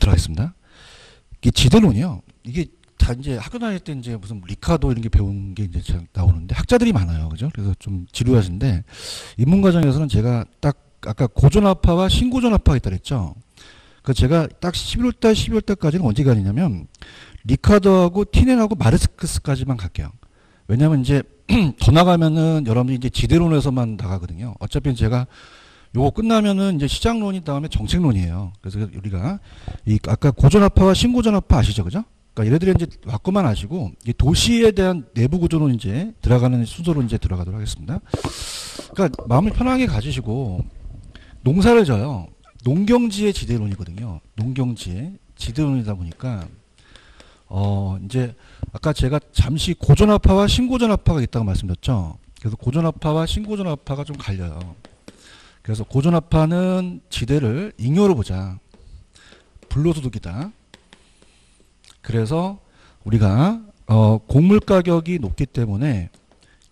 들어가겠습니다. 이게 지대론이요. 이게 다 이제 학교 다닐 때 이제 무슨 리카도 이런 게 배운 게 이제 나오는데 학자들이 많아요. 그죠? 그래서 좀 지루하신데 입문 과정에서는 제가 딱 아까 고전압파와 신고전압파가 있다 그랬죠. 그 제가 딱 11월달, 12월달까지는 언제 가느냐면 리카더하고 티넨하고 마르크스까지만 갈게요. 왜냐면 이제 더 나가면은 여러분들이 이제 지대론에서만 나가거든요. 어차피 제가 요거 끝나면은 이제 시장론이 다음에 정책론이에요. 그래서 우리가 이 아까 고전압파와 신고전압파 아시죠? 그죠? 그러니까 얘네들이 이제 왔고만 아시고 이 도시에 대한 내부 구조는 이제 들어가는 순서로 이제 들어가도록 하겠습니다. 그러니까 마음을 편하게 가지시고 농사를 져요. 농경지의 지대론이거든요. 농경지의 지대론이다 보니까 이제 아까 제가 잠시 고전압파와 신고전압파가 있다고 말씀드렸죠. 그래서 고전압파와 신고전압파가 좀 갈려요. 그래서 고전압파는 지대를 잉여로 보자. 불로소득이다. 그래서 우리가 곡물 가격이 높기 때문에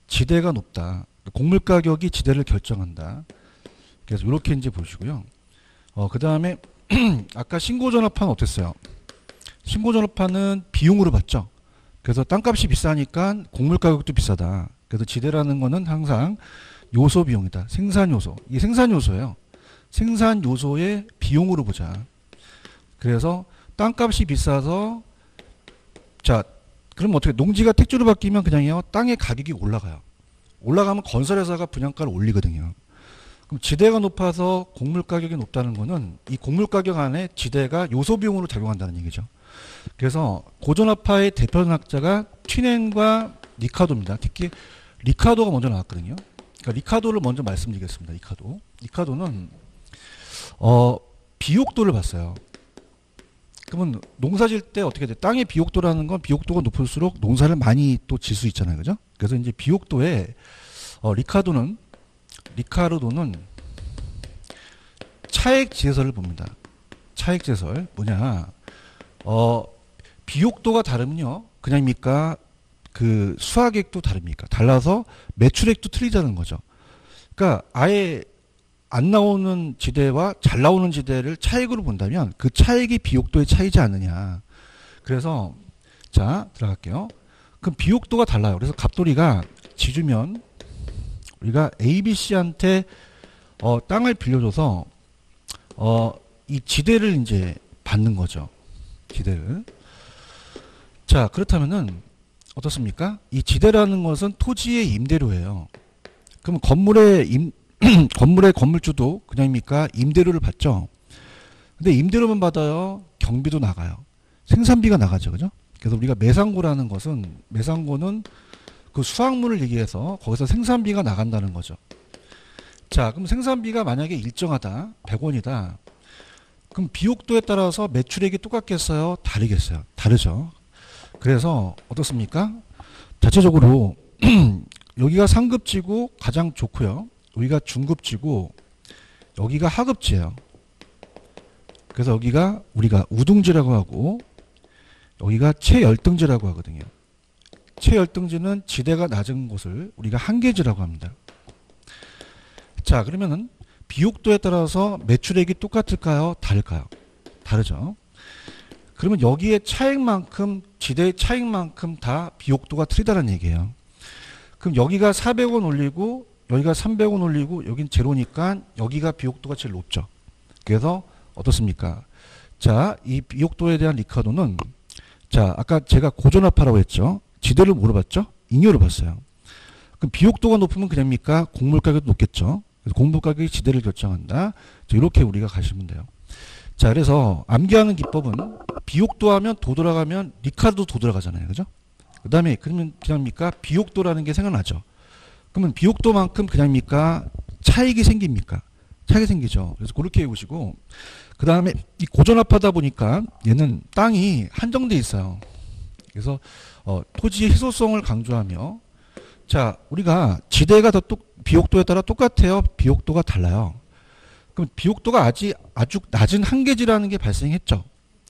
지대가 높다. 곡물 가격이 지대를 결정한다. 그래서 이렇게 이제 보시고요. 그 다음에 아까 신고전압파는 어땠어요? 신고전압파는 비용으로 봤죠. 그래서 땅값이 비싸니까 곡물 가격도 비싸다. 그래서 지대라는 거는 항상 요소 비용이다. 생산 요소. 이게 생산 요소예요. 생산 요소의 비용으로 보자. 그래서 땅값이 비싸서 자, 그럼 어떻게 농지가 택지로 바뀌면 그냥요 땅의 가격이 올라가요. 올라가면 건설회사가 분양가를 올리거든요. 그럼 지대가 높아서 곡물 가격이 높다는 거는 이 곡물 가격 안에 지대가 요소 비용으로 작용한다는 얘기죠. 그래서 고전압파의 대표학자가 튀넨과 리카도입니다. 특히 리카도가 먼저 나왔거든요. 그러니까 리카도를 먼저 말씀드리겠습니다. 리카도는 비옥도를 봤어요. 그러면 농사 질 때 어떻게 돼? 땅의 비옥도라는 건 비옥도가 높을수록 농사를 많이 또 질 수 있잖아요. 그죠? 그래서 이제 비옥도에 리카르도는 차액 지대설을 봅니다. 차액 지대설 뭐냐? 비옥도가 다르면요. 그냥입니까? 그 수확액도 다릅니까? 달라서 매출액도 틀리자는 거죠. 그러니까 아예 안 나오는 지대와 잘 나오는 지대를 차액으로 본다면 그 차액이 비옥도의 차이지 않느냐. 그래서 자 들어갈게요. 그럼 비옥도가 달라요. 그래서 갑돌이가 지주면 우리가 ABC한테 땅을 빌려줘서 이 지대를 이제 받는 거죠. 지대를. 자 그렇다면은 어떻습니까? 이 지대라는 것은 토지의 임대료예요. 그럼 건물의 건물주도 그냥입니까? 임대료를 받죠. 근데 임대료만 받아요. 경비도 나가요. 생산비가 나가죠. 그죠? 그래서 우리가 매상고라는 것은 매상고는 그 수확물을 얘기해서 거기서 생산비가 나간다는 거죠. 자, 그럼 생산비가 만약에 일정하다. 100원이다. 그럼 비옥도에 따라서 매출액이 똑같겠어요? 다르겠어요? 다르죠. 그래서 어떻습니까? 자체적으로 여기가 상급지고 가장 좋고요. 여기가 중급지고 여기가 하급지예요. 그래서 여기가 우리가 우등지라고 하고 여기가 최열등지라고 하거든요. 최열등지는 지대가 낮은 곳을 우리가 한계지라고 합니다. 자 그러면은 비옥도에 따라서 매출액이 똑같을까요? 다를까요? 다르죠. 그러면 여기에 차액만큼 지대의 차액만큼 다 비옥도가 틀리다는 얘기예요. 그럼 여기가 400원 올리고 여기가 300원 올리고 여긴 제로니까 여기가 비옥도가 제일 높죠. 그래서 어떻습니까? 자, 이 비옥도에 대한 리카도는 자, 아까 제가 고전압파라고 했죠. 지대를 물어봤죠? 잉여를 봤어요. 그럼 비옥도가 높으면 그냥입니까? 곡물 가격도 높겠죠. 그래서 곡물 가격이 지대를 결정한다. 자, 이렇게 우리가 가시면 돼요. 자, 그래서 암기하는 기법은 비옥도 하면 도 들어가면 리카도 도 들어가잖아요. 그죠? 그 다음에 그러면 그냥입니까? 비옥도라는 게 생각나죠. 그러면 비옥도만큼 그냥입니까? 차익이 생깁니까? 차익이 생기죠. 그래서 그렇게 해보시고 그 다음에 이 고전압하다 보니까 얘는 땅이 한정돼 있어요. 그래서 토지의 희소성을 강조하며 자 우리가 지대가 비옥도에 따라 똑같아요. 비옥도가 달라요. 그럼 비옥도가 아주 낮은 한계지라는 게 발생했죠.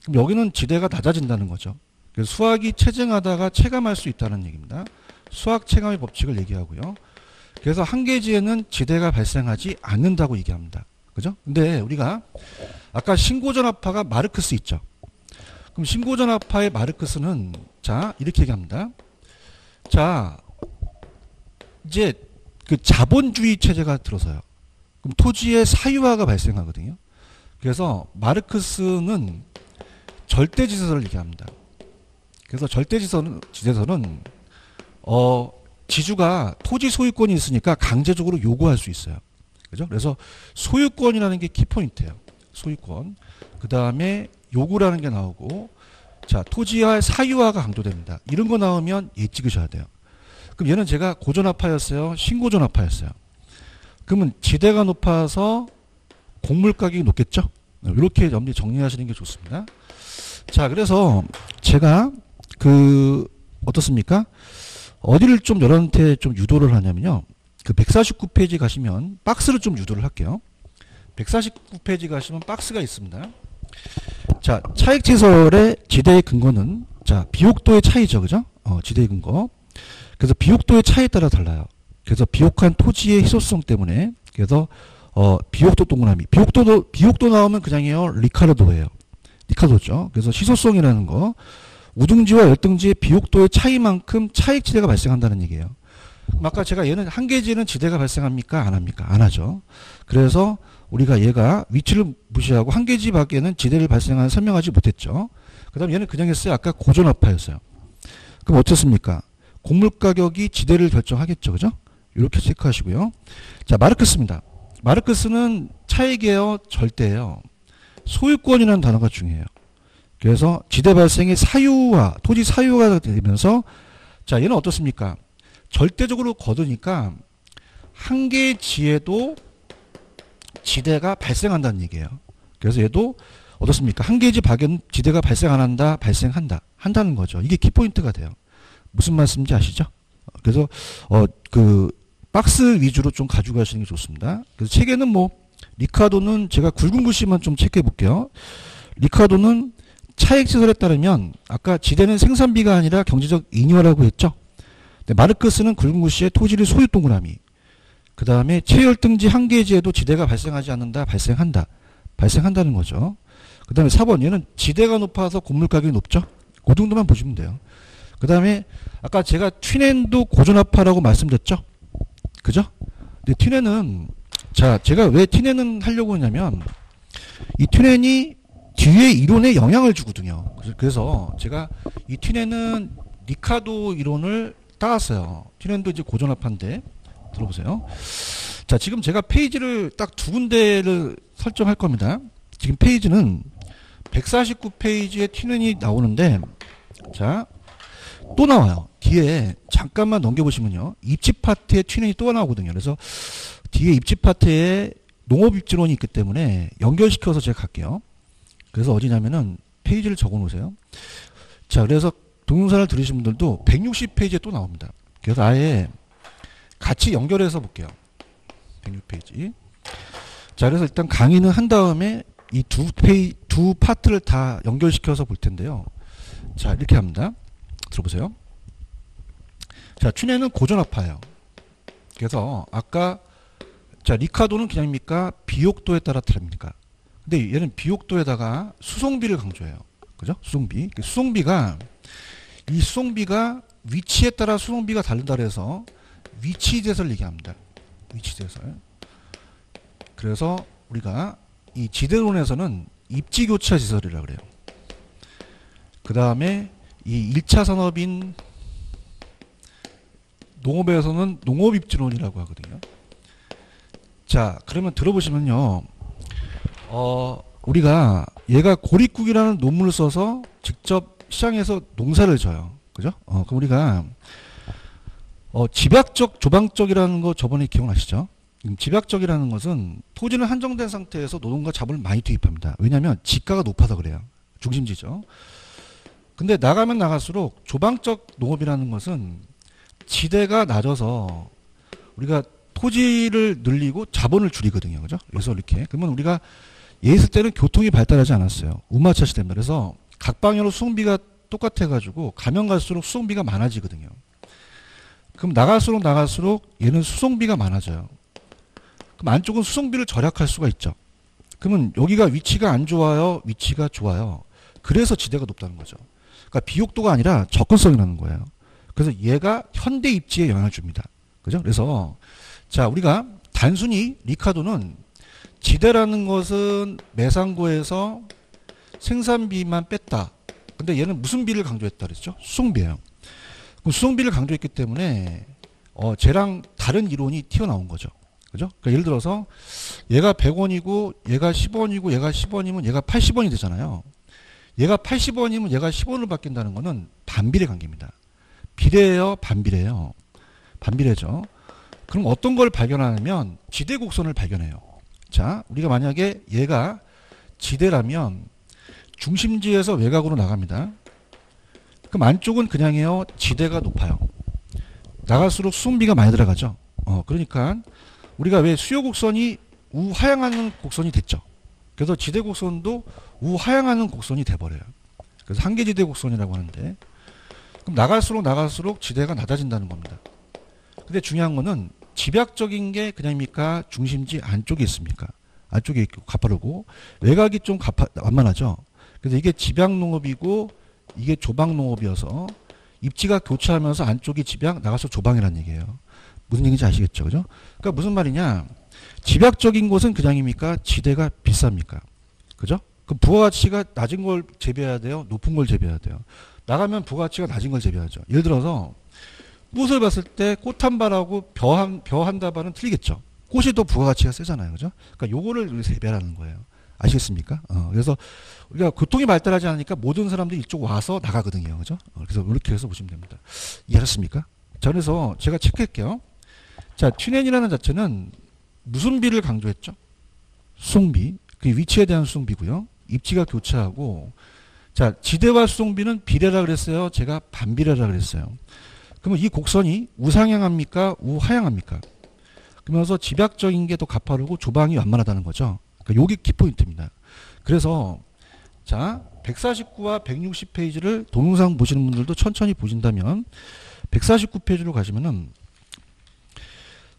그럼 여기는 지대가 낮아진다는 거죠. 그래서 수학이 체증하다가 체감할 수 있다는 얘기입니다. 수학 체감의 법칙을 얘기하고요. 그래서 한계지에는 지대가 발생하지 않는다고 얘기합니다. 그죠? 근데 우리가 아까 신고전압파가 마르크스 있죠. 그럼 신고전압파의 마르크스는 자 이렇게 얘기합니다. 자 이제 그 자본주의 체제가 들어서요. 그럼 토지의 사유화가 발생하거든요. 그래서 마르크스는 절대지대서를 얘기합니다. 그래서 절대지대서는 지주가 토지 소유권이 있으니까 강제적으로 요구할 수 있어요. 그죠? 그래서 소유권이라는 게 키포인트예요. 소유권. 그 다음에 요구라는 게 나오고, 자, 토지와 사유화가 강조됩니다. 이런 거 나오면 예 찍으셔야 돼요. 그럼 얘는 제가 고전압파였어요? 신고전압파였어요? 그러면 지대가 높아서 곡물 가격이 높겠죠? 이렇게 염두에 정리하시는 게 좋습니다. 자, 그래서 제가 어떻습니까? 어디를 좀 여러분한테 좀 유도를 하냐면요. 그 149페이지 가시면 박스를 좀 유도를 할게요. 149페이지 가시면 박스가 있습니다. 자, 차익지설의 지대의 근거는 자, 비옥도의 차이죠. 그죠? 지대의 근거. 그래서 비옥도의 차이에 따라 달라요. 그래서 비옥한 토지의 희소성 때문에 그래서 비옥도 동그라미. 비옥도 나오면 그냥이요. 리카르도예요. 리카르도죠. 그래서 희소성이라는 거. 우등지와 열등지의 비옥도의 차이만큼 차익지대가 발생한다는 얘기예요. 아까 제가 얘는 한계지는 지대가 발생합니까? 안 합니까? 안 하죠. 그래서 우리가 얘가 위치를 무시하고 한계지 밖에는 지대를 발생하는 설명하지 못했죠. 그 다음 얘는 그냥 했어요. 아까 고전압파였어요. 그럼 어떻습니까? 곡물 가격이 지대를 결정하겠죠. 그죠? 이렇게 체크하시고요. 자, 마르크스입니다. 마르크스는 차익이에요? 절대예요? 소유권이라는 단어가 중요해요. 그래서 지대 발생의 사유화, 토지 사유화가 되면서 자, 얘는 어떻습니까? 절대적으로 거두니까 한계지에도 지대가 발생한다는 얘기예요. 그래서 얘도 어떻습니까? 한계지 밖에는 지대가 발생 안 한다, 발생한다. 한다는 거죠. 이게 키포인트가 돼요. 무슨 말씀인지 아시죠? 그래서 박스 위주로 좀 가져가시는 게 좋습니다. 그래서 책에는 리카도는 제가 굵은 글씨만 좀 체크해 볼게요. 리카도는 차익지설에 따르면 아까 지대는 생산비가 아니라 경제적 인유화라고 했죠. 마르크스는 굵은 글씨에 토지를 소유 동그라미. 그 다음에 최열등지 한계지에도 지대가 발생하지 않는다, 발생한다. 발생한다는 거죠. 그 다음에 4번 얘는 지대가 높아서 곡물 가격이 높죠. 그 정도만 보시면 돼요. 그 다음에 아까 제가 튀넨도 고전압파라고 말씀드렸죠. 그죠? 근데 튀넨은 자, 제가 왜 튀넨은 하려고 하냐면 이 튀넨이 뒤에 이론에 영향을 주거든요. 그래서 제가 이 튀넨은 리카도 이론을 따왔어요. 튀넨도 이제 고전압파인데 들어보세요. 자, 지금 제가 페이지를 딱 두 군데를 설정할 겁니다. 지금 페이지는 149페이지에 튀넨이 나오는데 자, 또 나와요. 뒤에 잠깐만 넘겨보시면요. 입지 파트에 튀넨이 또 나오거든요. 그래서 뒤에 입지 파트에 농업입지론이 있기 때문에 연결시켜서 제가 갈게요. 그래서 어디냐면은 페이지를 적어 놓으세요. 자, 그래서 동영상을 들으신 분들도 160페이지에 또 나옵니다. 그래서 아예 같이 연결해서 볼게요. 106페이지. 자, 그래서 일단 강의는 한 다음에 이 두 파트를 다 연결시켜서 볼 텐데요. 자, 이렇게 합니다. 들어보세요. 자, 튀넨은 고전압파예요. 그래서 아까 자, 리카도는 그냥입니까? 비옥도에 따라 다릅니까? 근데 얘는 비옥도에다가 수송비를 강조해요. 그죠? 수송비. 수송비가 위치에 따라 수송비가 다른다 그래서 위치제설 얘기합니다. 위치제설. 그래서 우리가 이 지대론에서는 입지교차 지설이라고 그래요. 그 다음에 이 1차 산업인 농업에서는 농업입지론이라고 하거든요. 자, 그러면 들어보시면요. 우리가 얘가 고립국이라는 논문을 써서 직접 시장에서 농사를 져요. 그죠? 그럼 우리가 집약적, 조방적이라는 거 저번에 기억나시죠? 집약적이라는 것은 토지는 한정된 상태에서 노동과 자본을 많이 투입합니다. 왜냐하면 지가가 높아서 그래요. 중심지죠. 근데 나가면 나갈수록 조방적 농업이라는 것은 지대가 낮아서 우리가 토지를 늘리고 자본을 줄이거든요. 그죠? 그래서 이렇게. 그러면 우리가 예했을 때는 교통이 발달하지 않았어요. 운마차 시대입니다. 그래서 각 방향으로 수송비가 똑같아가지고 가면 갈수록 수송비가 많아지거든요. 그럼 나갈수록 얘는 수송비가 많아져요. 그럼 안쪽은 수송비를 절약할 수가 있죠. 그러면 여기가 위치가 안 좋아요? 위치가 좋아요? 그래서 지대가 높다는 거죠. 그러니까 비옥도가 아니라 접근성이라는 거예요. 그래서 얘가 현대 입지에 영향을 줍니다. 그죠? 그래서 자, 우리가 단순히 리카도는 지대라는 것은 매상고에서 생산비만 뺐다. 근데 얘는 무슨 비를 강조했다 그랬죠? 수송비예요. 그럼 수송비를 강조했기 때문에 쟤랑 다른 이론이 튀어나온 거죠. 그죠? 그러니까 예를 들어서 얘가 100원이고 얘가 10원이고 얘가 10원이면 얘가 80원이 되잖아요. 얘가 80원이면 얘가 10원을 바뀐다는 거는 반비례 관계입니다. 비례예요? 반비례예요? 반비례죠. 그럼 어떤 걸 발견하냐면 지대 곡선을 발견해요. 자, 우리가 만약에 얘가 지대라면 중심지에서 외곽으로 나갑니다. 그럼 안쪽은 그냥이에요. 지대가 높아요. 나갈수록 수송비가 많이 들어가죠. 그러니까 우리가 왜 수요 곡선이 우하향하는 곡선이 됐죠. 그래서 지대 곡선도 우하향하는 곡선이 돼버려요. 그래서 한계지대 곡선이라고 하는데, 그럼 나갈수록 지대가 낮아진다는 겁니다. 근데 중요한 거는 집약적인 게 그냥입니까? 중심지 안쪽에 있습니까? 안쪽에 있고 가파르고 외곽이 좀 완만하죠. 그래서 이게 집약농업이고 이게 조방농업이어서 입지가 교차하면서 안쪽이 집약, 나가서 조방이라는 얘기예요. 무슨 얘기인지 아시겠죠? 그죠? 그러니까 무슨 말이냐? 집약적인 곳은 그냥입니까? 지대가 비쌉니까? 그죠? 그럼 부가가치가 낮은 걸 재배해야 돼요? 높은 걸 재배해야 돼요? 나가면 부가가치가 낮은 걸 재배하죠. 예를 들어서 꽃을 봤을 때 꽃 한 발하고 벼 한 다발은 틀리겠죠. 꽃이 더 부가가치가 세잖아요. 그죠? 그러니까 요거를 재배하는 거예요. 아시겠습니까? 그래서 우리가 교통이 발달하지 않으니까 모든 사람들이 이쪽 와서 나가거든요. 그죠? 그래서 이렇게 해서 보시면 됩니다. 이해하셨습니까? 자, 그래서 제가 체크할게요. 자, 튜넨이라는 자체는 무슨 비를 강조했죠? 수송비. 그 위치에 대한 수송비고요. 입지가 교차하고, 자, 지대와 수송비는 비례라 그랬어요. 제가 반비례라 그랬어요. 그러면 이 곡선이 우상향합니까? 우하향합니까? 그러면서 집약적인 게 더 가파르고 조방이 완만하다는 거죠. 그러니까 요게 키포인트입니다. 그래서 자, 149와 160페이지를 동영상 보시는 분들도 천천히 보신다면 149페이지로 가시면은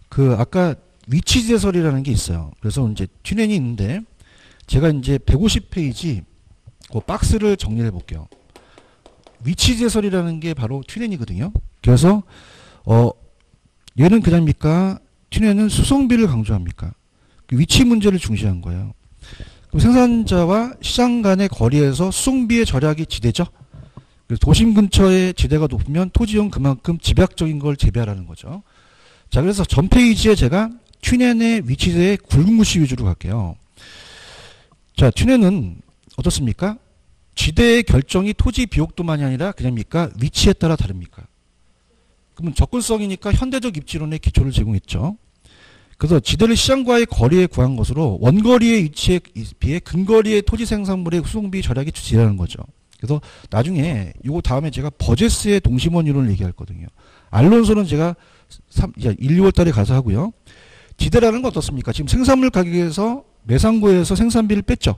그 아까 위치제설이라는 게 있어요. 그래서 이제 튜넨이 있는데 제가 이제 150페이지 그 박스를 정리해 볼게요. 위치제설이라는 게 바로 튜넨이거든요. 그래서 얘는 그냥입니까? 튜넨은 수송비를 강조합니까? 그 위치 문제를 중시한 거예요. 그럼 생산자와 시장 간의 거리에서 수송비의 절약이 지대죠. 그래서 도심 근처에 지대가 높으면 토지용 그만큼 집약적인 걸 재배하라는 거죠. 자, 그래서 전 페이지에 제가 튜넨의 위치대의 굵은 구시 위주로 갈게요. 자, 튜넨은 어떻습니까? 지대의 결정이 토지 비옥도만이 아니라 그냥입니까? 위치에 따라 다릅니까? 그러면 접근성이니까 현대적 입지론의 기초를 제공했죠. 그래서 지대를 시장과의 거리에 구한 것으로 원거리의 위치에 비해 근거리의 토지 생산물의 수송비 절약이 지대라는 거죠. 그래서 나중에 이거 다음에 제가 버제스의 동심원 이론을 얘기할 거거든요. 알론소는 제가 1, 2월 달에 가서 하고요. 지대라는 건 어떻습니까? 지금 생산물 가격에서 매상고에서 생산비를 뺐죠.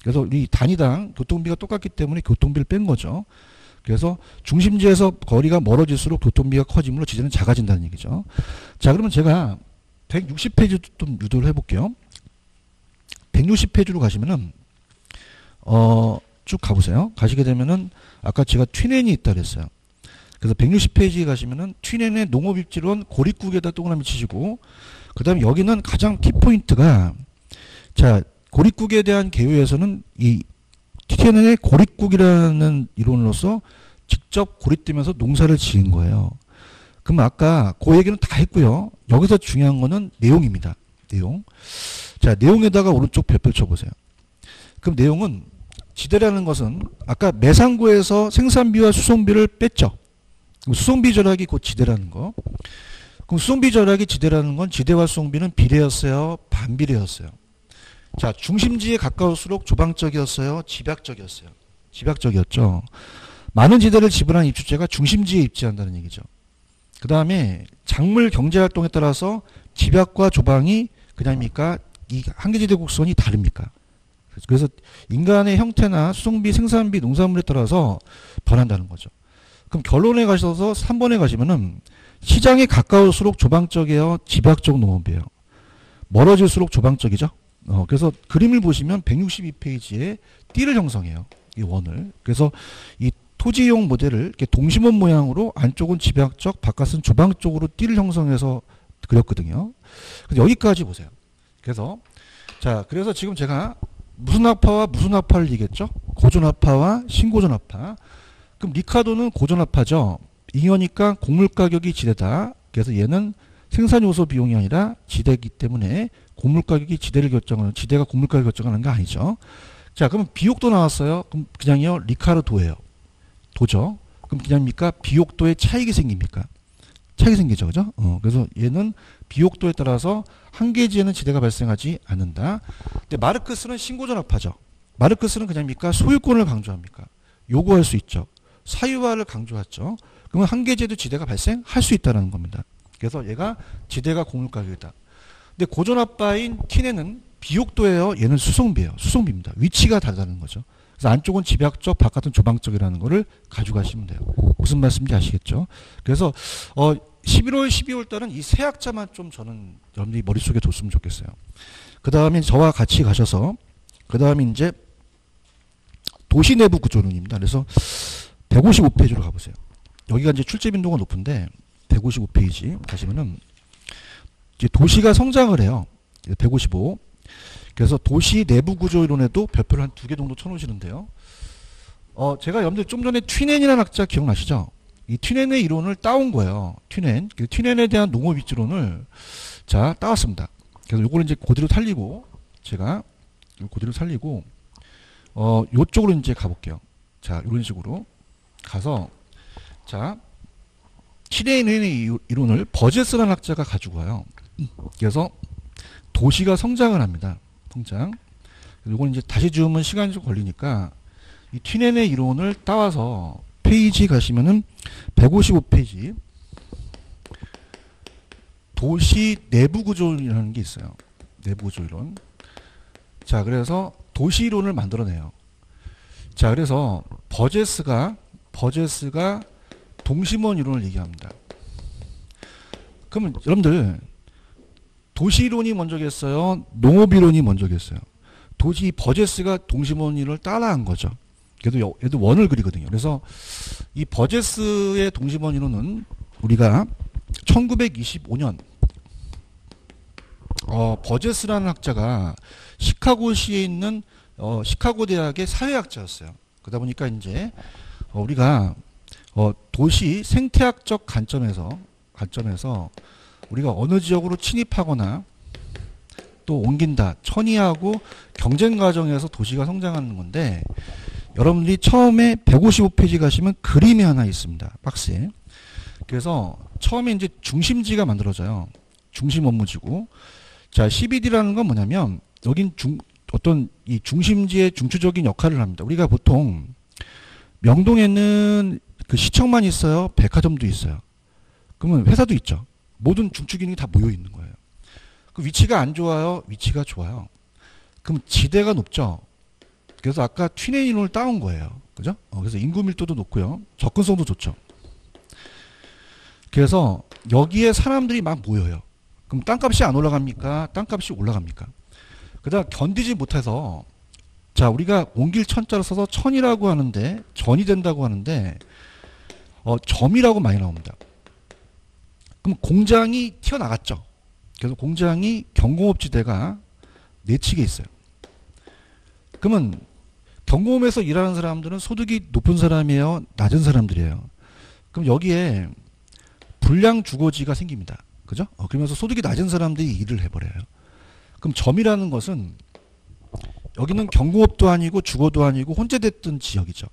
그래서 이 단위당 교통비가 똑같기 때문에 교통비를 뺀 거죠. 그래서 중심지에서 거리가 멀어질수록 교통비가 커지므로 지대는 작아진다는 얘기죠. 자, 그러면 제가 160페이지도 좀 유도를 해볼게요. 160페이지로 가시면은 쭉 가보세요. 가시게 되면은 아까 제가 튜넨이 있다 그랬어요. 그래서 160페이지에 가시면은 튜넨의 농업입지론 고립국에다 동그라미 치시고, 그 다음에 여기는 가장 키포인트가, 자, 고립국에 대한 개요에서는 이 튜넨의 고립국이라는 이론으로서 직접 고립되면서 농사를 지은 거예요. 그럼 아까 그 얘기는 다 했고요. 여기서 중요한 거는 내용입니다. 내용. 자, 내용에다가 오른쪽 별표 쳐보세요. 그럼 내용은 지대라는 것은 아까 매상고에서 생산비와 수송비를 뺐죠. 그럼 수송비 절약이 곧 지대라는 거. 그럼 수송비 절약이 지대라는 건 지대와 수송비는 비례였어요? 반비례였어요? 자, 중심지에 가까울수록 조방적이었어요? 집약적이었어요? 집약적이었죠. 많은 지대를 지불한 입주자가 중심지에 입지한다는 얘기죠. 그 다음에 작물 경제활동에 따라서 집약과 조방이 그냥입니까? 이 한계지대 곡선이 다릅니까? 그래서 인간의 형태나 수송비, 생산비, 농산물에 따라서 변한다는 거죠. 그럼 결론에 가셔서 3번에 가시면은 시장에 가까울수록 조방적이에요? 집약적 농업이에요? 멀어질수록 조방적이죠? 그래서 그림을 보시면 162페이지에 띠를 형성해요. 이 원을. 그래서 이 토지용 모델을 이렇게 동심원 모양으로 안쪽은 집약 쪽, 바깥은 주방 쪽으로 띠를 형성해서 그렸거든요. 그래서 여기까지 보세요. 그래서 자, 그래서 지금 제가 무슨 합파와 무슨 합파를 얘기했죠? 고전합파와 신고전합파. 그럼 리카도는 고전합파죠. 잉여니까 곡물 가격이 지대다. 그래서 얘는 생산 요소 비용이 아니라 지대이기 때문에 곡물 가격이 지대를 결정하는, 지대가 곡물 가격을 결정하는 거 아니죠. 자, 그럼 비옥도 나왔어요. 그럼 그냥요 리카르도예요. 도죠. 그럼 그냥입니까? 비옥도에 차익이 생깁니까? 차익이 생기죠, 그죠? 그래서 얘는 비옥도에 따라서 한계지에는 지대가 발생하지 않는다. 근데 마르크스는 신고전합파죠. 마르크스는 그냥입니까? 소유권을 강조합니까? 요구할 수 있죠. 사유화를 강조하죠. 그러면 한계지에도 지대가 발생할 수 있다는 겁니다. 그래서 얘가 지대가 곡물가격이다. 근데 고전합파인 티네는 비옥도예요. 얘는 수송비예요. 수송비입니다. 위치가 다르다는 거죠. 그래서 안쪽은 집약적, 바깥은 조방적이라는 거를 가져가시면 돼요. 무슨 말씀인지 아시겠죠? 그래서 11월, 12월 달은 이 세 학자만 좀 저는 여러분들이 머릿속에 뒀으면 좋겠어요. 그 다음에 저와 같이 가셔서 그 다음에 이제 도시 내부 구조론입니다. 그래서 155페이지로 가보세요. 여기가 이제 출제 빈도가 높은데 155페이지 가시면은 이제 도시가 성장을 해요. 155. 그래서 도시 내부 구조 이론에도 별표를 한 2개 정도 쳐놓으시는데요. 제가 여러분들 좀 전에 튀넨이라는 학자 기억나시죠? 이 튀넨의 이론을 따온 거예요. 튀넨. 튀넨에 대한 농업 입지론을 자 따왔습니다. 그래서 요거를 이제 그대로 살리고 제가 그대로 살리고 요쪽으로 이제 가볼게요. 자, 이런 식으로 가서 자 튀넨의 이론을 버제스라는 학자가 가지고 와요. 그래서 도시가 성장을 합니다. 성장. 이건 이제 다시 지우면 시간이 좀 걸리니까 이 튀넨의 이론을 따와서 페이지 가시면은 155페이지 도시 내부 구조론이라는 게 있어요. 내부 구조 이론. 자, 그래서 도시 이론을 만들어내요. 자, 그래서 버제스가 동심원 이론을 얘기합니다. 그러면 여러분들 도시 이론이 먼저겠어요? 농업 이론이 먼저겠어요? 도시 버제스가 동심원 이론을 따라한 거죠. 얘도 원을 그리거든요. 그래서 이 버제스의 동심원 이론은 우리가 1925년 버제스라는 학자가 시카고시에 있는 시카고 대학의 사회학자였어요. 그러다 보니까 이제 우리가 도시 생태학적 관점에서 우리가 어느 지역으로 침입하거나 또 옮긴다, 천이하고 경쟁 과정에서 도시가 성장하는 건데 여러분들이 처음에 155페이지 가시면 그림이 하나 있습니다. 박스에. 그래서 처음에 이제 중심지가 만들어져요. 중심 업무지구. 자, CBD라는 건 뭐냐면 여긴 어떤 이 중심지의 중추적인 역할을 합니다. 우리가 보통 명동에는 그 시청만 있어요. 백화점도 있어요. 그러면 회사도 있죠. 모든 중추 기능이 다 모여 있는 거예요. 그 위치가 안 좋아요? 위치가 좋아요. 그럼 지대가 높죠. 그래서 아까 튀넨 이론을 따온 거예요. 그죠? 그래서 인구 밀도도 높고요. 접근성도 좋죠. 그래서 여기에 사람들이 막 모여요. 그럼 땅값이 안 올라갑니까? 땅값이 올라갑니까? 그러다 견디지 못해서 자, 우리가 옮길 천자를 써서 천이라고 하는데 전이 된다고 하는데 점이라고 많이 나옵니다. 그럼 공장이 튀어나갔죠. 그래서 공장이 경공업지대가 내측에 있어요. 그러면 경공업에서 일하는 사람들은 소득이 높은 사람이에요? 낮은 사람들이에요? 그럼 여기에 불량 주거지가 생깁니다. 그죠? 그러면서 소득이 낮은 사람들이 일을 해버려요. 그럼 점이라는 것은 여기는 경공업도 아니고 주거도 아니고 혼재됐던 지역이죠.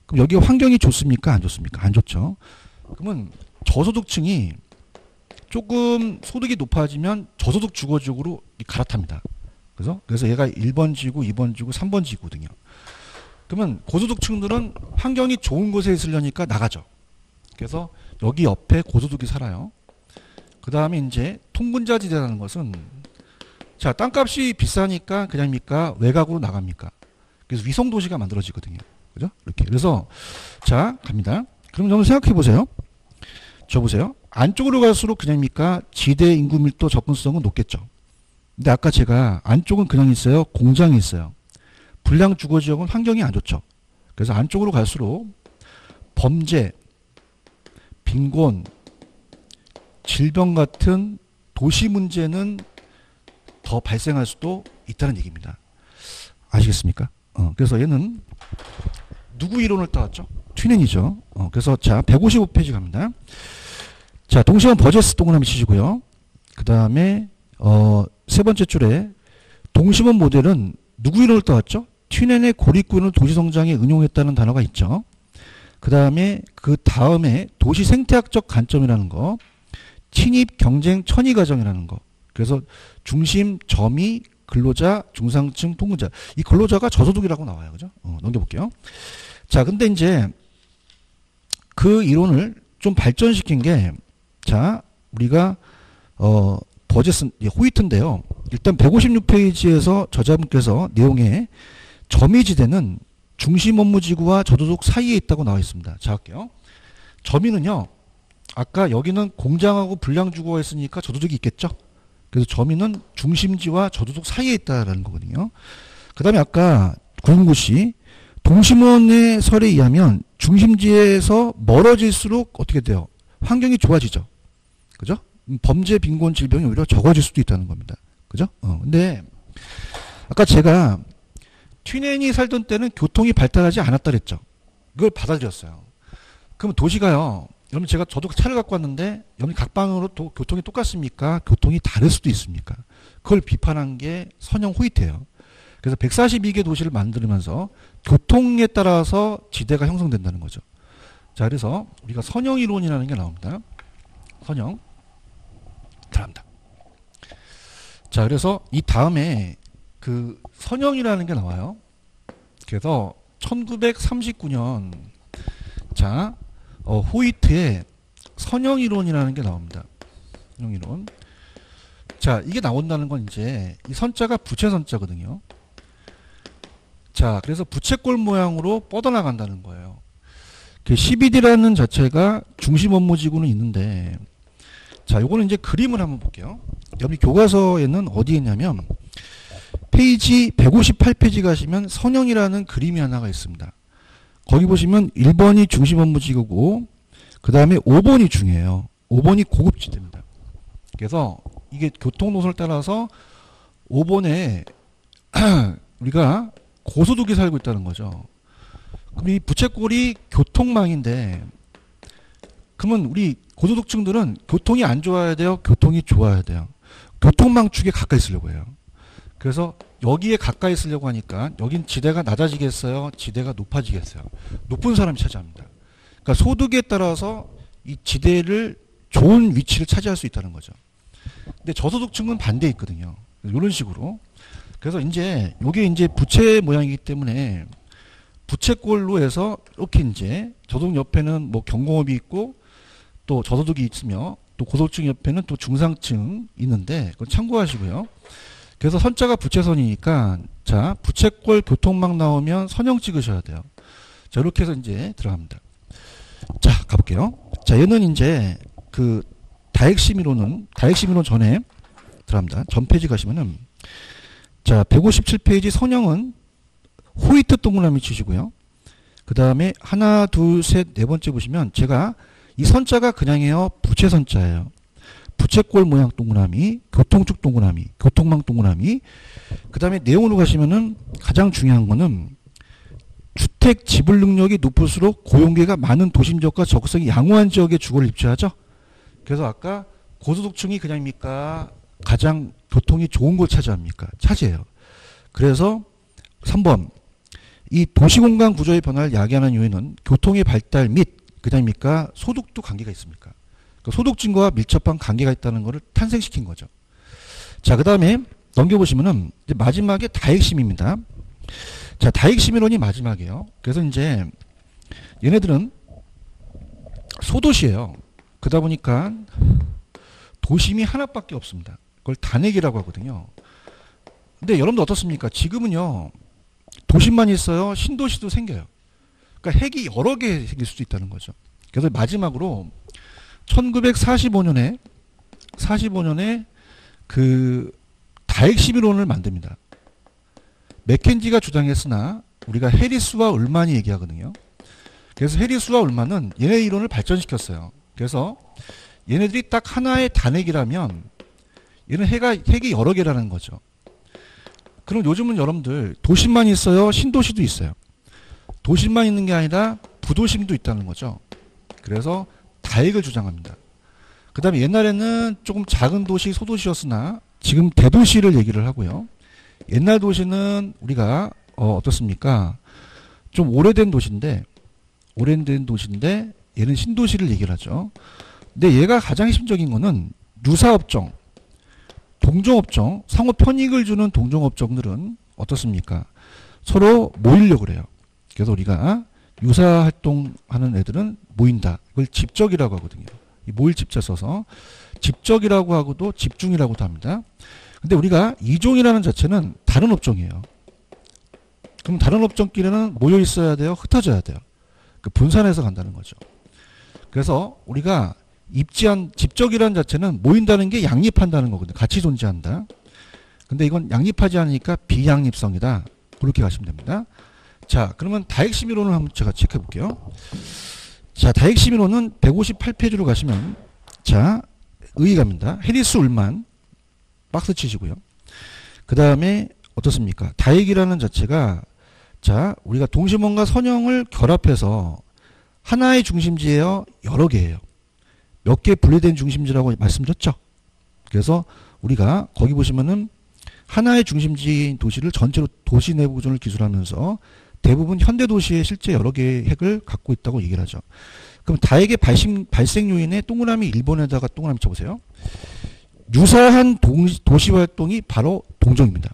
그럼 여기 환경이 좋습니까? 안 좋습니까? 안 좋죠. 그러면 저소득층이 조금 소득이 높아지면 저소득 주거지역으로 갈아탑니다. 그래서 얘가 1번 지구, 2번 지구, 3번 지구거든요. 그러면 고소득층들은 환경이 좋은 곳에 있으려니까 나가죠. 그래서 여기 옆에 고소득이 살아요. 그 다음에 이제 통분자지대라는 것은 자, 땅값이 비싸니까 그냥입니까? 외곽으로 나갑니까? 그래서 위성도시가 만들어지거든요. 그죠? 이렇게. 그래서 자, 갑니다. 그럼 여러분 생각해 보세요. 저 보세요. 안쪽으로 갈수록 그냥입니까? 지대 인구 밀도 접근성은 높겠죠. 근데 아까 제가 안쪽은 그냥 있어요. 공장이 있어요. 불량 주거 지역은 환경이 안 좋죠. 그래서 안쪽으로 갈수록 범죄, 빈곤, 질병 같은 도시 문제는 더 발생할 수도 있다는 얘기입니다. 아시겠습니까? 그래서 얘는 누구 이론을 따왔죠? 튀넨이죠. 그래서 자 155페이지 갑니다. 자 동시원 버제스 동그라미 치시고요. 그 다음에 세 번째 줄에 동심원 모델은 누구 이론을 따왔죠? 튀넨의 고립군을 도시성장에 응용했다는 단어가 있죠. 그 다음에 도시 생태학적 관점이라는 거, 친입 경쟁 천위 과정이라는 거. 그래서 중심, 점이, 근로자, 중상층, 통근자. 이 근로자가 저소득이라고 나와요. 그죠? 넘겨볼게요. 자, 근데 이제 그 이론을 좀 발전시킨 게, 자, 우리가, 버제스, 호이트인데요. 일단 156페이지에서 저자분께서 내용에 점이지대는 중심 업무지구와 저소득 사이에 있다고 나와 있습니다. 자, 할게요. 점이는요, 아까 여기는 공장하고 불량주거가 했으니까 저소득이 있겠죠? 그래서 점이는 중심지와 저소득 사이에 있다라는 거거든요. 그 다음에 아까 구름구씨, 동심원의 설에 의하면 중심지에서 멀어질수록 어떻게 돼요? 환경이 좋아지죠. 그죠? 범죄, 빈곤, 질병이 오히려 적어질 수도 있다는 겁니다. 그죠? 근데 아까 제가 튀넨이 살던 때는 교통이 발달하지 않았다 그랬죠. 그걸 받아들였어요. 그럼 도시가요. 여러분 저도 차를 갖고 왔는데 여러분 각 방으로 교통이 똑같습니까? 교통이 다를 수도 있습니까? 그걸 비판한 게 선형 호이트예요. 그래서 142개 도시를 만들면서 교통에 따라서 지대가 형성된다는 거죠. 자, 그래서 우리가 선형 이론이라는 게 나옵니다. 선형 들어갑니다. 자, 그래서 이 다음에 그 선형이라는 게 나와요. 그래서 1939년 자 호이트의 선형이론이라는 게 나옵니다. 선형이론. 자, 이게 나온다는 건 이제 이 선자가 부채선자거든요. 자, 그래서 부채꼴 모양으로 뻗어나간다는 거예요. 그 CBD라는 자체가 중심 업무지구는 있는데, 자, 요거는 이제 그림을 한번 볼게요. 여기 교과서에는 어디에 있냐면 페이지 158페이지 가시면 선형이라는 그림이 하나가 있습니다. 거기 보시면 1번이 중심 업무지구고 그 다음에 5번이 중요해요. 5번이 고급지대입니다. 그래서 이게 교통노선을 따라서 5번에 우리가 고소득이 살고 있다는 거죠. 그럼 이 부채꼴이 교통망인데 그러면 우리 고소득층들은 교통이 안 좋아야 돼요? 교통이 좋아야 돼요? 교통망 축에 가까이 있으려고 해요. 그래서 여기에 가까이 있으려고 하니까 여긴 지대가 낮아지겠어요? 지대가 높아지겠어요? 높은 사람이 차지합니다. 그러니까 소득에 따라서 이 지대를 좋은 위치를 차지할 수 있다는 거죠. 근데 저소득층은 반대에 있거든요. 이런 식으로. 그래서 이제 요게 이제 부채 모양이기 때문에 부채꼴로 해서 이렇게 이제 저소득 옆에는 뭐 경공업이 있고 또 저소득이 있으며 또 고소득층 옆에는 또 중상층 있는데 그건 참고하시고요. 그래서 선자가 부채선이니까 자 부채꼴 교통망 나오면 선형 찍으셔야 돼요. 자 이렇게 해서 이제 들어갑니다. 자 가볼게요. 자 얘는 이제 그 다핵심 이론 전에 들어갑니다. 전 페이지 가시면은 자 157페이지 선형은 호이트 동그라미 치시고요. 그 다음에 하나 둘 셋 네 번째 보시면 제가 이 선자가 그냥이에요. 부채선자예요. 부채꼴 모양 동그라미, 교통축 동그라미, 교통망 동그라미. 그 다음에 내용으로 가시면은 가장 중요한 거는 주택 지불 능력이 높을수록 고용계가 많은 도심 지역과 적성이 양호한 지역에 주거를 입주하죠. 그래서 아까 고소득층이 그냥입니까? 가장 교통이 좋은 걸 차지합니까? 차지해요. 그래서 3번 이 도시공간 구조의 변화를 야기하는 요인은 교통의 발달 및 그다음입니까? 소득도 관계가 있습니까? 그러니까 소득층과 밀접한 관계가 있다는 것을 탄생시킨 거죠. 자, 그 다음에 넘겨보시면은 이제 마지막에 다핵심입니다. 자, 다핵심 이론이 마지막이에요. 그래서 이제 얘네들은 소도시예요. 그러다 보니까 도심이 하나밖에 없습니다. 그걸 단핵이라고 하거든요. 근데 여러분들 어떻습니까? 지금은요. 도심만 있어요. 신도시도 생겨요. 그러니까 핵이 여러 개 생길 수도 있다는 거죠. 그래서 마지막으로 1945년에 그 다핵심 이론을 만듭니다. 맥켄지가 주장했으나 우리가 해리스와 울만이 얘기하거든요. 그래서 해리스와 울만은 얘네 이론을 발전시켰어요. 그래서 얘네들이 딱 하나의 단핵이라면 얘는 핵이 여러 개라는 거죠. 그럼 요즘은 여러분들 도심만 있어요? 신도시도 있어요? 도심만 있는 게 아니라 부도심도 있다는 거죠. 그래서 다핵을 주장합니다. 그 다음에 옛날에는 조금 작은 도시, 소도시였으나 지금 대도시를 얘기를 하고요. 옛날 도시는 우리가 어떻습니까? 좀 오래된 도시인데 얘는 신도시를 얘기를 하죠. 근데 얘가 가장 핵심적인 거는 유사업종, 동종업종, 상호 편익을 주는 동종업종들은 어떻습니까? 서로 모이려고 그래요. 그래서 우리가 유사활동하는 애들은 모인다. 이걸 집적이라고 하거든요. 이 모일 집자 써서 집적이라고 하고도 집중이라고도 합니다. 근데 우리가 이종이라는 자체는 다른 업종이에요. 그럼 다른 업종끼리는 모여 있어야 돼요? 흩어져야 돼요? 그 분산해서 간다는 거죠. 그래서 우리가 집적이라는 자체는 모인다는 게 양립한다는 거거든요. 같이 존재한다. 근데 이건 양립하지 않으니까 비양립성이다. 그렇게 가시면 됩니다. 자, 그러면 다핵심이론을 한번 제가 체크해 볼게요. 자, 다핵심이론은 158페이지로 가시면, 자, 의의갑니다. 해리스 울만, 박스 치시고요. 그 다음에 어떻습니까? 다핵이라는 자체가, 자, 우리가 동심원과 선형을 결합해서 하나의 중심지예요? 여러 개예요? 몇 개 분리된 중심지라고 말씀드렸죠? 그래서 우리가 거기 보시면은 하나의 중심지인 도시를 전체로 도시 내부 구조를 기술하면서 대부분 현대 도시에 실제 여러 개의 핵을 갖고 있다고 얘기를 하죠. 그럼 다핵의 발생 요인에 동그라미 1번에다가 동그라미 쳐보세요. 유사한 도시 활동이 바로 동종입니다.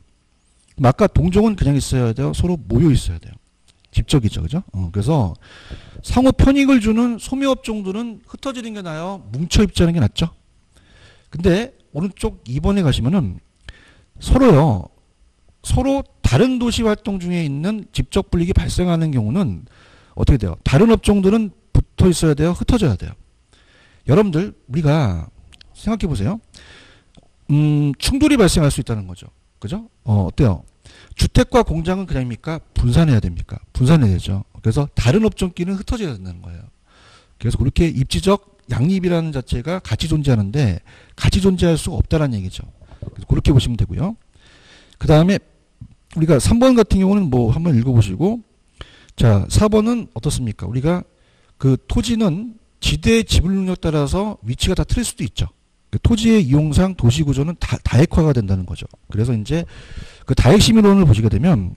그럼 아까 동종은 그냥 있어야 돼요? 서로 모여 있어야 돼요? 집적이죠. 그죠? 그래서 상호 편익을 주는 소묘업종들은 흩어지는 게 나아요? 뭉쳐 입자는 게 낫죠? 근데 오른쪽 2번에 가시면은 서로 다른 도시 활동 중에 있는 집적 불이익이 발생하는 경우는 어떻게 돼요? 다른 업종들은 붙어 있어야 돼요? 흩어져야 돼요? 여러분들 우리가 생각해 보세요. 충돌이 발생할 수 있다는 거죠. 그죠? 어때요? 주택과 공장은 그냥입니까? 분산해야 됩니까? 분산해야 되죠. 그래서 다른 업종끼리는 흩어져야 된다는 거예요. 그래서 그렇게 입지적 양립이라는 자체가 같이 존재하는데 같이 존재할 수가 없다는 얘기죠. 그래서 그렇게 보시면 되고요. 그 다음에 우리가 3번 같은 경우는 뭐 한번 읽어보시고, 자, 4번은 어떻습니까? 우리가 그 토지는 지대의 지불 능력에 따라서 위치가 다 틀릴 수도 있죠. 그 토지의 이용상 도시 구조는 다핵화가 된다는 거죠. 그래서 이제 그 다핵심의론을 보시게 되면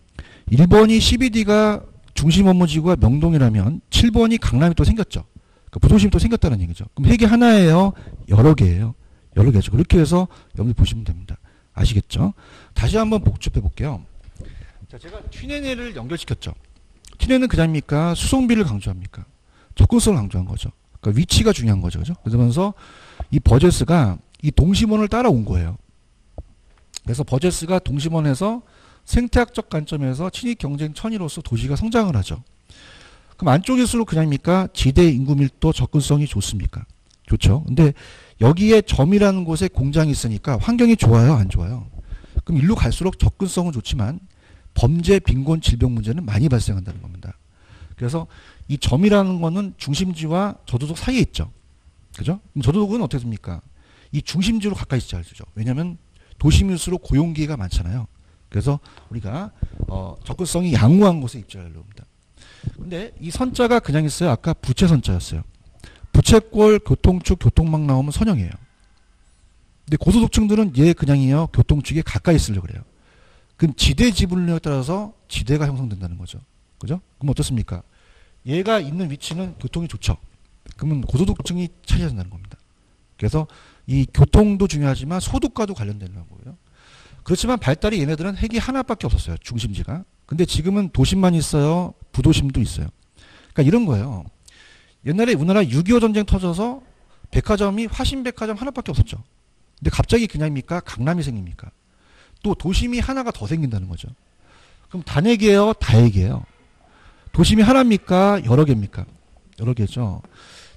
1번이 CBD가 중심 업무지구가 명동이라면 7번이 강남이 또 생겼죠. 그 부도심이 또 생겼다는 얘기죠. 그럼 핵이 하나예요? 여러 개예요? 여러 개죠. 그렇게 해서 여러분들 보시면 됩니다. 아시겠죠? 다시 한번 복습해 볼게요. 자, 제가 튀네네를 연결시켰죠. 튀네는 그냥입니까? 수송비를 강조합니까? 접근성을 강조한 거죠. 그러니까 위치가 중요한 거죠. 그죠? 그러면서 이 버제스가 이 동심원을 따라온 거예요. 그래서 버제스가 동심원에서 생태학적 관점에서 친익 경쟁 천이로서 도시가 성장을 하죠. 그럼 안쪽일수록 그냥입니까? 지대 인구 밀도 접근성이 좋습니까? 좋죠. 근데 여기에 점이라는 곳에 공장이 있으니까 환경이 좋아요? 안 좋아요? 그럼 일로 갈수록 접근성은 좋지만 범죄, 빈곤, 질병 문제는 많이 발생한다는 겁니다. 그래서 이 점이라는 거는 중심지와 저도독 사이에 있죠. 그죠? 그럼 저도독은 어떻게 됩니까? 이 중심지로 가까이 있지 않죠. 왜냐하면 도심일수록 고용기회가 많잖아요. 그래서 우리가 접근성이 양호한 곳에 입지하려고 합니다. 근데 이 선자가 그냥 있어요? 아까 부채 선자였어요. 부채꼴, 교통축, 교통망 나오면 선형이에요. 근데 고소득층들은 얘 그냥이요. 교통축에 가까이 있으려고 그래요. 그럼 지대 지분율에 따라서 지대가 형성된다는 거죠. 그죠? 그럼 어떻습니까? 얘가 있는 위치는 교통이 좋죠. 그러면 고소득층이 차지해야 된다는 겁니다. 그래서 이 교통도 중요하지만 소득과도 관련되는 거고요. 그렇지만 발달이 얘네들은 핵이 하나밖에 없었어요. 중심지가. 근데 지금은 도심만 있어요. 부도심도 있어요. 그러니까 이런 거예요. 옛날에 우리나라 6.25 전쟁 터져서 백화점이 화신백화점 하나밖에 없었죠. 근데 갑자기 그냥입니까? 강남이 생깁니까? 또 도심이 하나가 더 생긴다는 거죠. 그럼 단핵이에요? 다핵이에요? 도심이 하나입니까? 여러 개입니까? 여러 개죠.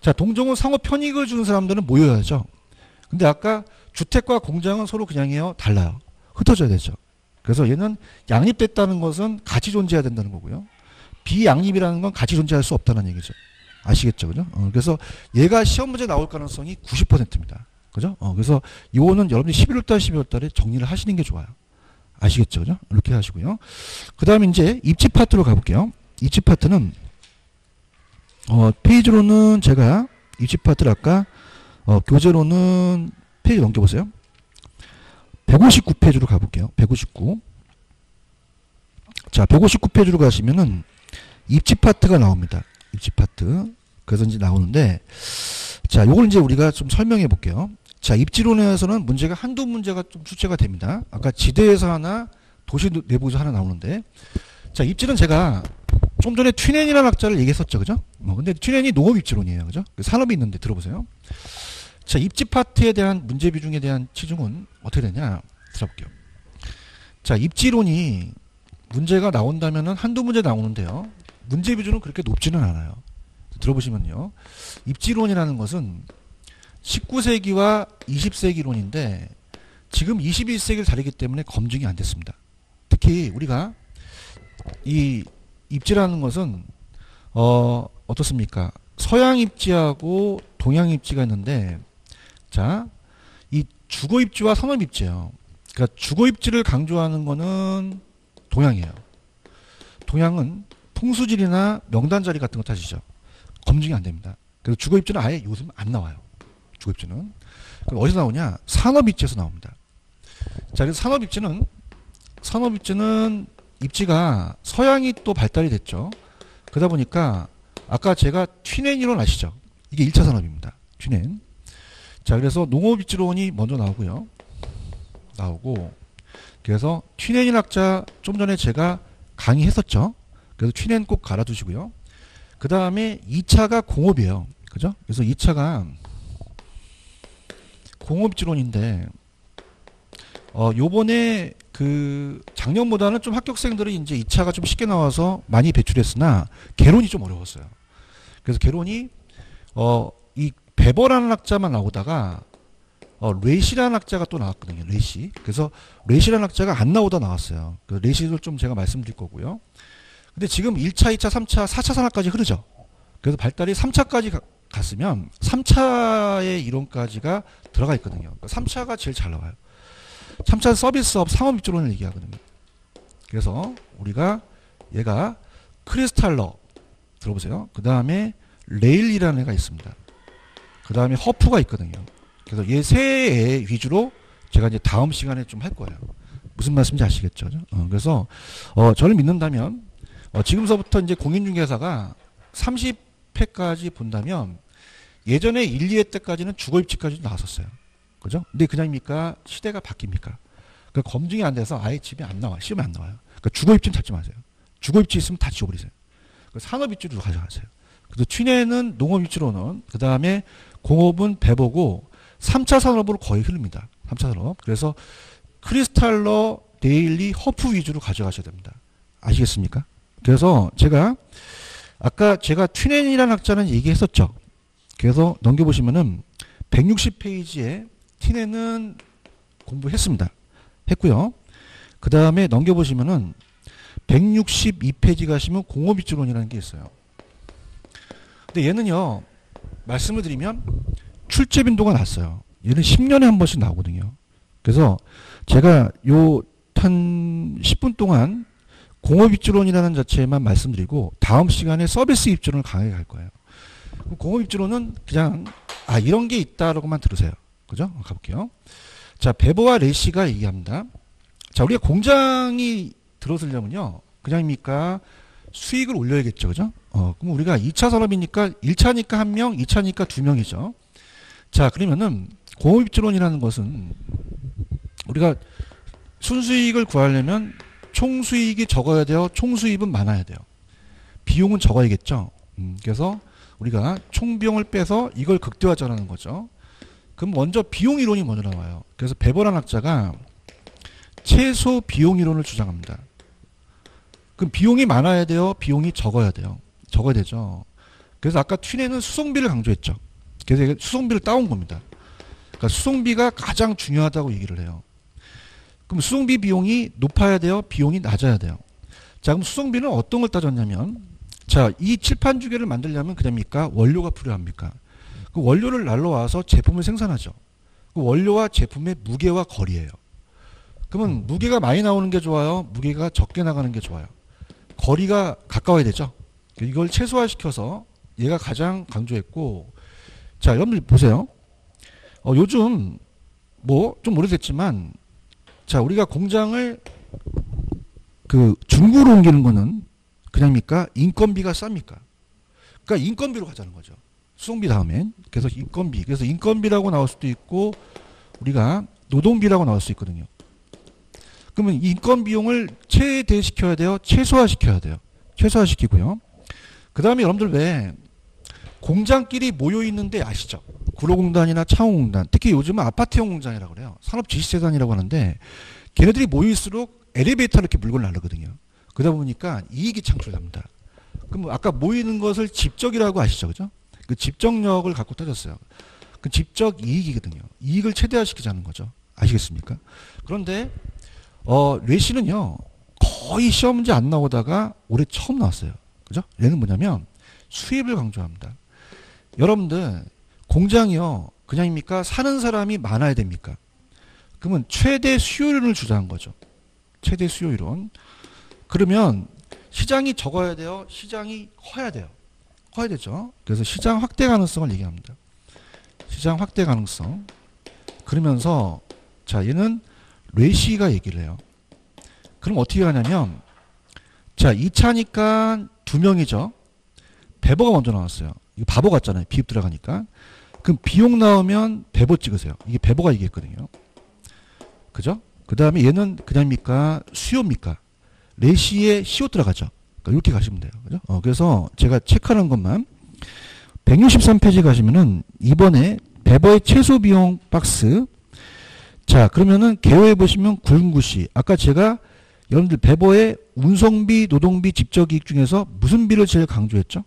자, 동종은 상호 편익을 주는 사람들은 모여야죠. 근데 아까 주택과 공장은 서로 그냥이에요? 달라요. 흩어져야 되죠. 그래서 얘는 양립됐다는 것은 같이 존재해야 된다는 거고요. 비양립이라는 건 같이 존재할 수 없다는 얘기죠. 아시겠죠? 그죠? 그래서 얘가 시험 문제 나올 가능성이 90%입니다. 그죠? 그래서 이거는 여러분이 11월달, 12월달에 정리를 하시는 게 좋아요. 아시겠죠? 그죠? 이렇게 하시고요. 그 다음에 이제 입지 파트로 가볼게요. 입지 파트는, 페이지로는 제가 입지 파트를 아까, 교재로는 페이지 넘겨보세요. 159페이지로 가볼게요. 159. 자, 159페이지로 가시면은 입지 파트가 나옵니다. 입지 파트. 그래서 이제 나오는데, 자, 요걸 이제 우리가 좀 설명해 볼게요. 자, 입지론에서는 문제가 한두 문제가 좀 출제가 됩니다. 아까 지대에서 하나, 도시 내부에서 하나 나오는데, 자, 입지는 제가 좀 전에 튜넨이라는 학자를 얘기했었죠. 그죠? 근데 튜넨이 농업 입지론이에요. 그죠? 산업이 있는데 들어보세요. 자, 입지 파트에 대한 문제 비중에 대한 치중은 어떻게 되냐? 들어볼게요. 자, 입지론이 문제가 나온다면은 한두 문제 나오는데요. 문제 비중은 그렇게 높지는 않아요. 들어보시면요. 입지론이라는 것은 19세기와 20세기론인데 지금 21세기를 다루기 때문에 검증이 안 됐습니다. 특히 우리가 이 입지라는 것은 어떻습니까? 서양 입지하고 동양 입지가 있는데, 자, 이 주거 입지와 산업 입지예요. 그러니까 주거 입지를 강조하는 거는 동양이에요. 동양은 풍수지리나 명단 자리 같은 거 타시죠. 검증이 안 됩니다. 그래서 주거 입지는 아예 요즘 안 나와요. 주거 입지는. 그럼 어디서 나오냐? 산업 입지에서 나옵니다. 자, 그래서 산업 입지는 입지가 서양이 또 발달이 됐죠. 그러다 보니까 아까 제가 튜넨 이론 아시죠? 이게 1차 산업입니다. 튜넨. 자, 그래서 농업 입지론이 먼저 나오고요. 그래서 튜넨 학자 좀 전에 제가 강의했었죠. 그래서 튜넨 꼭 갈아두시고요. 그 다음에 2차가 공업이에요. 그죠? 그래서 2차가 공업지론인데, 요번에 작년보다는 좀 합격생들이 이제 2차가 좀 쉽게 나와서 많이 배출했으나, 개론이 좀 어려웠어요. 그래서 개론이, 이 베버라는 학자만 나오다가, 레시라는 학자가 또 나왔거든요. 레시. 그래서 레시라는 학자가 안 나오다 나왔어요. 그 레시를 좀 제가 말씀드릴 거고요. 근데 지금 1차, 2차, 3차, 4차 산업까지 흐르죠. 그래서 발달이 3차까지 갔으면 3차의 이론까지가 들어가 있거든요. 3차가 제일 잘 나와요. 3차는 서비스업 상업 입지론을 얘기하거든요. 그래서 우리가 얘가 크리스탈러 들어보세요. 그 다음에 레일이라는 애가 있습니다. 그 다음에 허프가 있거든요. 그래서 얘 세 애 위주로 제가 이제 다음 시간에 좀 할 거예요. 무슨 말씀인지 아시겠죠? 그래서 저를 믿는다면 지금서부터 이제 공인중개사가 30회까지 본다면 예전에 1, 2회 때까지는 주거입지까지 나왔었어요. 그죠? 근데 그냥입니까? 시대가 바뀝니까? 그러니까 검증이 안 돼서 아예 집에 안 나와요. 시험에 안 나와요. 그러니까 주거입지는 찾지 마세요. 주거입지 있으면 다 지워버리세요. 산업입지로 가져가세요. 그래서 튜넨은 농업입지로는, 그 다음에 공업은 배보고 3차 산업으로 거의 흐릅니다. 3차 산업. 그래서 크리스탈러, 데일리, 허프 위주로 가져가셔야 됩니다. 아시겠습니까? 그래서 아까 제가 튜넨이라는 학자는 얘기했었죠. 그래서 넘겨보시면은 160페이지에 튜넨은 공부했습니다. 했고요. 그 다음에 넘겨보시면은 162페이지 가시면 공업입지론이라는 게 있어요. 근데 얘는요, 말씀을 드리면 출제 빈도가 낮아요. 얘는 10년에 한 번씩 나오거든요. 그래서 제가 한 10분 동안 공업입지론이라는 자체만 말씀드리고 다음 시간에 서비스 입지론을 강하게 갈 거예요. 공업입지론은 그냥 이런 게 있다라고만 들으세요. 그죠? 가볼게요. 자, 베버와 레시가 얘기합니다. 자, 우리가 공장이 들어서려면요, 그냥입니까? 수익을 올려야겠죠. 그죠? 그럼 우리가 2차 산업이니까 1차니까 1명, 2차니까 2명이죠. 자, 그러면은 공업입지론이라는 것은 우리가 순수익을 구하려면 총수익이 적어야 돼요. 총수입은 많아야 돼요. 비용은 적어야겠죠. 그래서 우리가 총비용을 빼서 이걸 극대화하자는 거죠. 그럼 먼저 비용 이론이 먼저 나와요. 그래서 베버란 학자가 최소 비용 이론을 주장합니다. 그럼 비용이 많아야 돼요? 비용이 적어야 돼요? 적어야 되죠. 그래서 아까 튜넨은 수송비를 강조했죠. 그래서 수송비를 따온 겁니다. 그러니까 수송비가 가장 중요하다고 얘기를 해요. 그럼 수송비 비용이 높아야 돼요? 비용이 낮아야 돼요? 자, 그럼 수송비는 어떤 걸 따졌냐면, 자, 이 칠판 주개를 만들려면 그럽니까? 원료가 필요합니까? 그 원료를 날라와서 제품을 생산하죠. 그 원료와 제품의 무게와 거리예요. 그러면 무게가 많이 나오는 게 좋아요? 무게가 적게 나가는 게 좋아요? 거리가 가까워야 되죠. 이걸 최소화시켜서 얘가 가장 강조했고, 자, 여러분들 보세요. 요즘 뭐 좀 오래됐지만, 자, 우리가 공장을 그 중구로 옮기는 거는 그냥입니까? 인건비가 쌉니까? 그러니까 인건비로 가자는 거죠. 수송비 다음엔. 그래서 인건비. 그래서 인건비라고 나올 수도 있고 우리가 노동비라고 나올 수 있거든요. 그러면 인건 비용을 최대시켜야 돼요? 최소화시켜야 돼요? 최소화시키고요. 그 다음에 여러분들 왜 공장끼리 모여 있는데 아시죠? 구로공단이나 창호공단, 특히 요즘은 아파트형 공장이라고 그래요. 산업지시재단이라고 하는데 걔네들이 모일수록 엘리베이터를 이렇게 물고 나르거든요. 그러다 보니까 이익이 창출됩니다. 그럼 아까 모이는 것을 집적이라고 아시죠? 그죠? 그 집적력을 갖고 따졌어요. 그 집적 이익이거든요. 이익을 최대화시키자는 거죠. 아시겠습니까? 그런데 뇌시는요 거의 시험 문제 안 나오다가 올해 처음 나왔어요. 그죠? 얘는 뭐냐면 수입을 강조합니다. 여러분들 공장이요 그냥입니까? 사는 사람이 많아야 됩니까? 그러면 최대 수요율을 주자는 거죠. 최대 수요율은. 그러면 시장이 적어야 돼요? 시장이 커야 돼요? 커야 되죠. 그래서 시장 확대 가능성을 얘기합니다. 시장 확대 가능성. 그러면서 자 얘는 뇌시가 얘기를 해요. 그럼 어떻게 하냐면 자 2차니까 2명이죠. 배버가 먼저 나왔어요. 이거 바보 같잖아요. 비읍 들어가니까. 그럼 비용 나오면 배버 찍으세요. 이게 배버가 얘기했거든요. 그죠? 그 다음에 얘는 그냥입니까? 수요입니까? 레시에 CO 들어가죠. 그러니까 이렇게 가시면 돼요. 그죠? 그래서 제가 체크하는 것만 163페이지 가시면은 이번에 배버의 최소 비용 박스. 자, 그러면은 개요에 보시면 굵은 글씨. 아까 제가 여러분들 배버의 운송비, 노동비, 집적이익 중에서 무슨 비를 제일 강조했죠?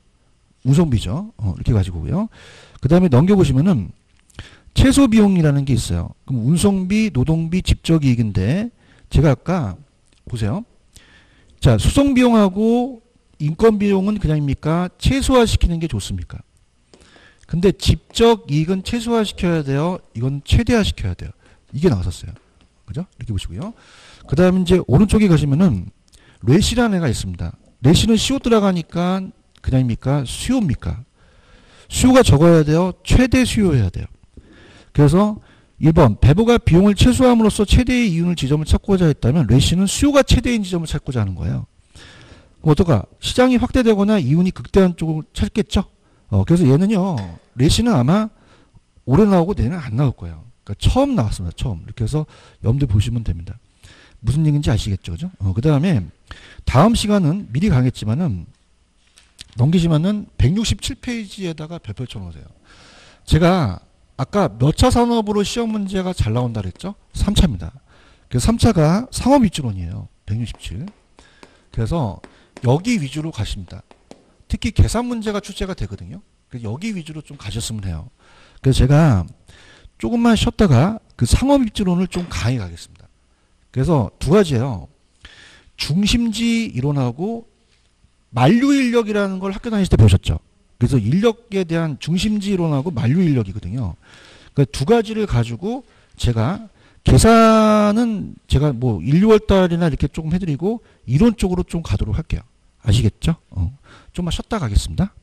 운송비죠. 이렇게 가지고요. 그 다음에 넘겨보시면은 최소 비용이라는 게 있어요. 그럼 운송비, 노동비, 집적이익인데 제가 아까 보세요. 자, 수송 비용하고 인건 비용은 그냥입니까? 최소화시키는 게 좋습니까? 근데 집적이익은 최소화시켜야 돼요. 이건 최대화시켜야 돼요. 이게 나왔었어요. 그죠? 이렇게 보시고요. 그 다음에 이제 오른쪽에 가시면은 레시라는 애가 있습니다. 레시는 CO 들어가니까 그냥입니까? 수요입니까? 수요가 적어야 돼요. 최대 수요해야 돼요. 그래서 1번 배부가 비용을 최소함으로써 최대의 이윤을 지점을 찾고자 했다면 레시는 수요가 최대인 지점을 찾고자 하는 거예요. 그럼 어떨까? 시장이 확대되거나 이윤이 극대한 쪽을 찾겠죠? 그래서 얘는요. 레시는 아마 올해 나오고 내년 안 나올 거예요. 그러니까 처음 나왔습니다. 처음. 이렇게 해서 여러분들 보시면 됩니다. 무슨 얘기인지 아시겠죠? 그죠? 그 다음에 다음 시간은 미리 가겠지만은 넘기시면은 167페이지에다가 별표 쳐놓으세요. 제가 아까 몇 차 산업으로 시험 문제가 잘 나온다 그랬죠? 3차입니다. 그래서 3차가 상업 위주론이에요. 167. 그래서 여기 위주로 가십니다. 특히 계산 문제가 출제가 되거든요. 그래서 여기 위주로 좀 가셨으면 해요. 그래서 제가 조금만 쉬었다가 그 상업 위주론을 좀 강의 가겠습니다. 그래서 두 가지예요. 중심지 이론하고 만류 인력이라는 걸 학교 다닐 때 배우셨죠. 그래서 인력에 대한 중심지 이론하고 만류 인력이거든요. 그러니까 두 가지를 가지고 제가 계산은 제가 뭐 1, 2월 달이나 이렇게 조금 해드리고 이론 쪽으로 좀 가도록 할게요. 아시겠죠? 좀만 쉬었다 가겠습니다.